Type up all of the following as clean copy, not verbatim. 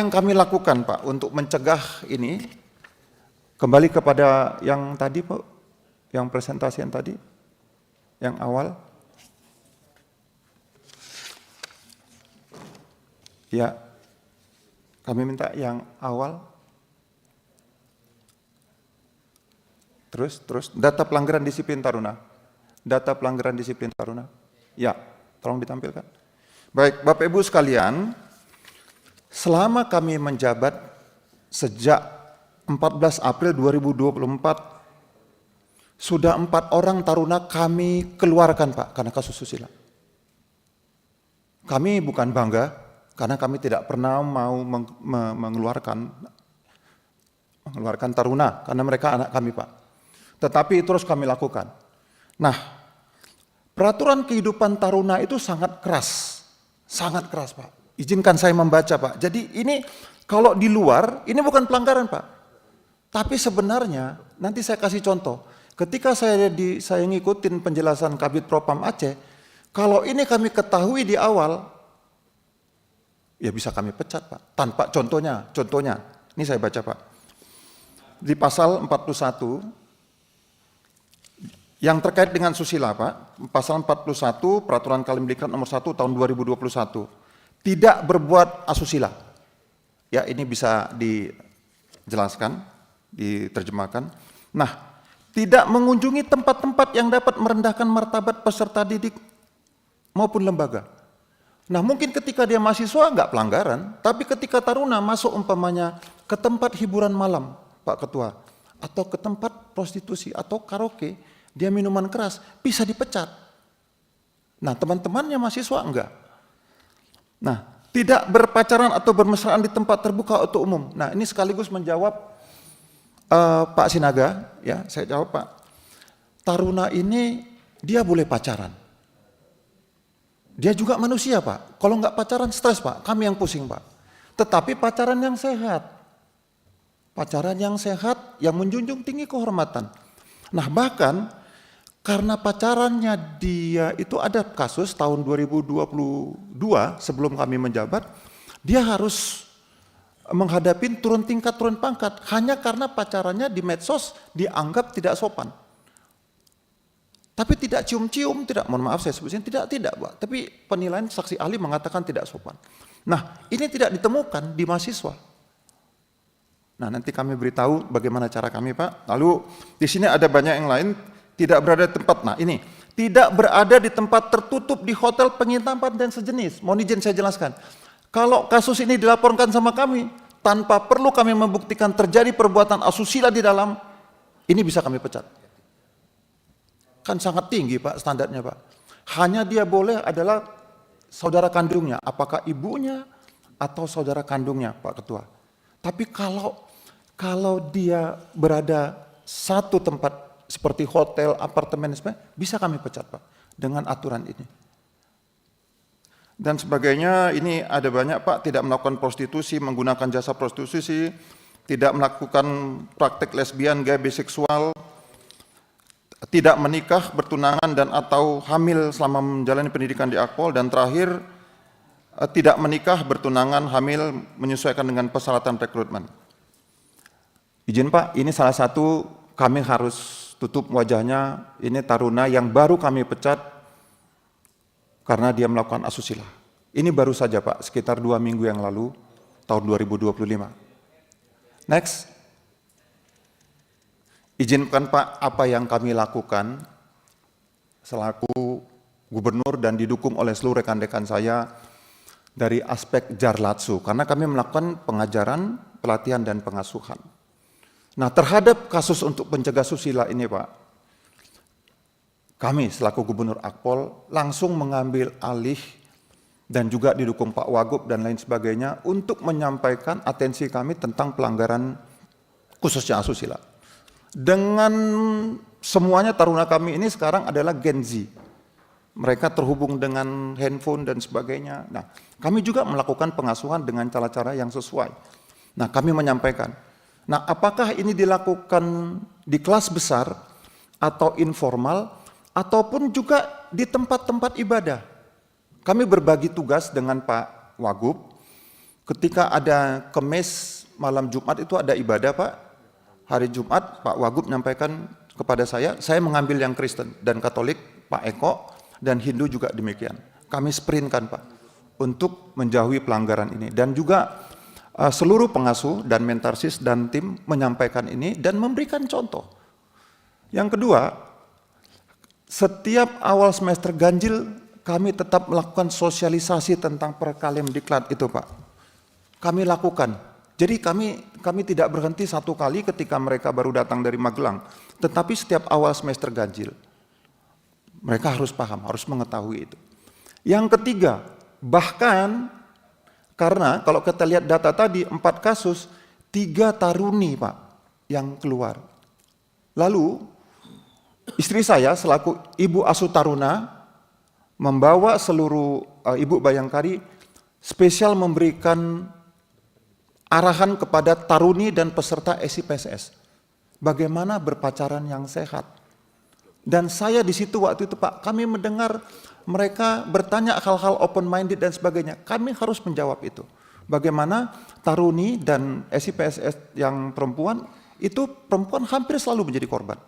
yang kami lakukan Pak untuk mencegah ini, kembali kepada yang tadi Pak, yang presentasi yang tadi, yang awal. Ya, kami minta yang awal. Terus, data pelanggaran disiplin taruna. Data pelanggaran disiplin taruna. Ya, tolong ditampilkan. Baik, Bapak Ibu sekalian, selama kami menjabat sejak 14 April 2024, sudah 4 orang taruna kami keluarkan Pak, karena kasus susila. Kami bukan bangga, karena kami tidak pernah mau mengeluarkan taruna, karena mereka anak kami Pak. Tetapi terus kami lakukan. Nah, peraturan kehidupan taruna itu sangat keras Pak. Izinkan saya membaca Pak. Jadi ini kalau di luar, ini bukan pelanggaran Pak. Tapi sebenarnya, nanti saya kasih contoh. Ketika saya ngikutin penjelasan Kabid Propam Aceh, kalau ini kami ketahui di awal, ya bisa kami pecat Pak. Tanpa contohnya, ini saya baca Pak. Di pasal 41, yang terkait dengan susila Pak, pasal 41 Peraturan Kemendikbud nomor 1 tahun 2021, tidak berbuat asusila. Ya, ini bisa dijelaskan, diterjemahkan. Nah, tidak mengunjungi tempat-tempat yang dapat merendahkan martabat peserta didik maupun lembaga. Nah, mungkin ketika dia mahasiswa enggak pelanggaran, tapi ketika taruna masuk umpamanya ke tempat hiburan malam, Pak Ketua, atau ke tempat prostitusi atau karaoke, dia minuman keras, bisa dipecat. Nah, teman-temannya mahasiswa enggak. Nah, tidak berpacaran atau bermesraan di tempat terbuka atau umum. Nah, ini sekaligus menjawab Pak Sinaga, ya, saya jawab Pak. Taruna ini dia boleh pacaran. Dia juga manusia Pak. Kalau enggak pacaran stres Pak, kami yang pusing Pak. Tetapi pacaran yang sehat. Pacaran yang sehat yang menjunjung tinggi kehormatan. Nah, bahkan karena pacarannya dia itu ada kasus tahun 2022 sebelum kami menjabat, dia harus menghadapi turun tingkat, turun pangkat hanya karena pacarannya di medsos dianggap tidak sopan. Tapi tidak cium-cium, tidak, mohon maaf saya sebutnya tidak Pak, tapi penilaian saksi ahli mengatakan tidak sopan. Nah, ini tidak ditemukan di mahasiswa. Nah, nanti kami beritahu bagaimana cara kami Pak. Lalu di sini ada banyak yang lain, tidak berada di tempat. Nah, ini tidak berada di tempat tertutup di hotel, penginapan dan sejenis. Mohon izin saya jelaskan. Kalau kasus ini dilaporkan sama kami, tanpa perlu kami membuktikan terjadi perbuatan asusila di dalam, ini bisa kami pecat. Kan sangat tinggi Pak standarnya Pak. Hanya dia boleh adalah saudara kandungnya, apakah ibunya atau saudara kandungnya Pak Ketua. Tapi kalau dia berada satu tempat seperti hotel, apartemen, bisa kami pecat Pak dengan aturan ini. Dan sebagainya, ini ada banyak Pak, tidak melakukan prostitusi, menggunakan jasa prostitusi, tidak melakukan praktek lesbian, gay, biseksual, tidak menikah, bertunangan dan atau hamil selama menjalani pendidikan di Akpol, dan terakhir tidak menikah, bertunangan, hamil menyesuaikan dengan persyaratan rekrutmen. Izin Pak, ini salah satu kami harus tutup wajahnya, ini taruna yang baru kami pecat karena dia melakukan asusila. Ini baru saja Pak, sekitar 2 minggu yang lalu, tahun 2025. Next. Izinkan Pak, apa yang kami lakukan selaku gubernur dan didukung oleh seluruh rekan-rekan saya dari aspek Jarlatsu, karena kami melakukan pengajaran, pelatihan, dan pengasuhan. Nah, terhadap kasus untuk pencegah susila ini Pak, kami selaku Gubernur Akpol langsung mengambil alih dan juga didukung Pak Wagub dan lain sebagainya untuk menyampaikan atensi kami tentang pelanggaran khususnya asusila. Dengan semuanya taruna kami ini sekarang adalah Gen Z. Mereka terhubung dengan handphone dan sebagainya. Nah, kami juga melakukan pengasuhan dengan cara-cara yang sesuai. Nah, kami menyampaikan. Nah, apakah ini dilakukan di kelas besar atau informal ataupun juga di tempat-tempat ibadah? Kami berbagi tugas dengan Pak Wagub. ketika ada Kemis malam Jumat itu ada ibadah Pak. Hari Jumat Pak Wagub menyampaikan kepada saya mengambil yang Kristen dan Katolik, Pak Eko, dan Hindu juga demikian. Kami sprintkan Pak untuk menjauhi pelanggaran ini. Dan juga seluruh pengasuh dan mentarsis dan tim menyampaikan ini dan memberikan contoh. Yang kedua, setiap awal semester ganjil kami tetap melakukan sosialisasi tentang Perkalemdiklat itu Pak. Kami lakukan. Jadi kami tidak berhenti satu kali ketika mereka baru datang dari Magelang. Tetapi setiap awal semester ganjil. Mereka harus paham, harus mengetahui itu. Yang ketiga, bahkan karena kalau kita lihat data tadi 4 kasus, 3 taruni Pak yang keluar. Lalu istri saya selaku ibu asuh taruna membawa seluruh ibu bayangkari spesial memberikan arahan kepada taruni dan peserta SIPSS. Bagaimana berpacaran yang sehat. Dan saya di situ waktu itu Pak, kami mendengar mereka bertanya hal-hal open minded dan sebagainya. Kami harus menjawab itu. Bagaimana taruni dan SIPSS yang perempuan, itu perempuan hampir selalu menjadi korban.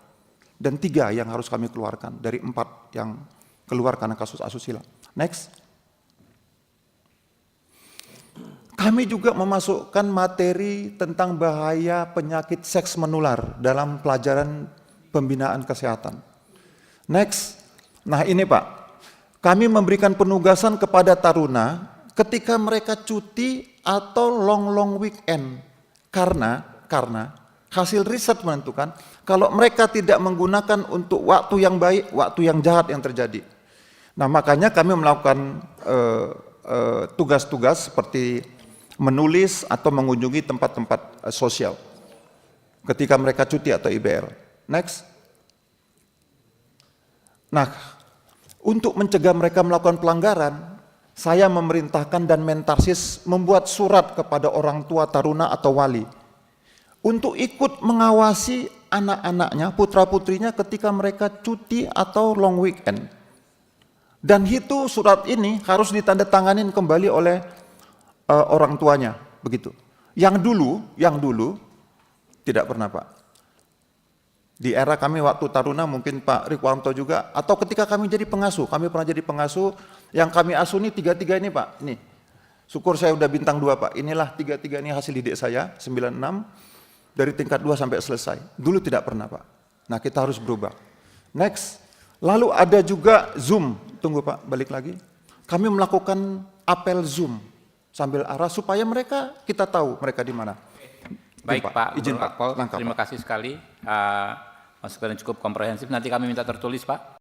Dan 3 yang harus kami keluarkan dari 4 yang keluar karena kasus asusila. Next. Kami juga memasukkan materi tentang bahaya penyakit seks menular dalam pelajaran pembinaan kesehatan. Next. Nah ini Pak, kami memberikan penugasan kepada taruna ketika mereka cuti atau long weekend. Karena hasil riset menentukan kalau mereka tidak menggunakan untuk waktu yang baik, waktu yang jahat yang terjadi. Nah makanya kami melakukan tugas-tugas seperti menulis atau mengunjungi tempat-tempat sosial ketika mereka cuti atau IBL. Next. Nah, untuk mencegah mereka melakukan pelanggaran, saya memerintahkan dan mentarsis membuat surat kepada orang tua taruna atau wali untuk ikut mengawasi anak-anaknya, putra-putrinya ketika mereka cuti atau long weekend. Dan itu surat ini harus ditandatanganin kembali oleh orang tuanya, begitu. Yang dulu tidak pernah Pak. Di era kami waktu taruna mungkin Pak Rikwanto juga, atau ketika kami jadi pengasuh, kami pernah jadi pengasuh, yang kami asuh ini 3 ini Pak, ini. Syukur saya udah bintang 2 Pak, inilah 3 ini hasil didik saya, 96, dari tingkat 2 sampai selesai. Dulu tidak pernah Pak. Nah kita harus berubah. Next, lalu ada juga Zoom, tunggu Pak, balik lagi. Kami melakukan apel Zoom, sambil arah supaya kita tahu mereka di mana. Baik Pak, izin Pak, terima kasih sekali. Masukan yang cukup komprehensif, nanti kami minta tertulis Pak.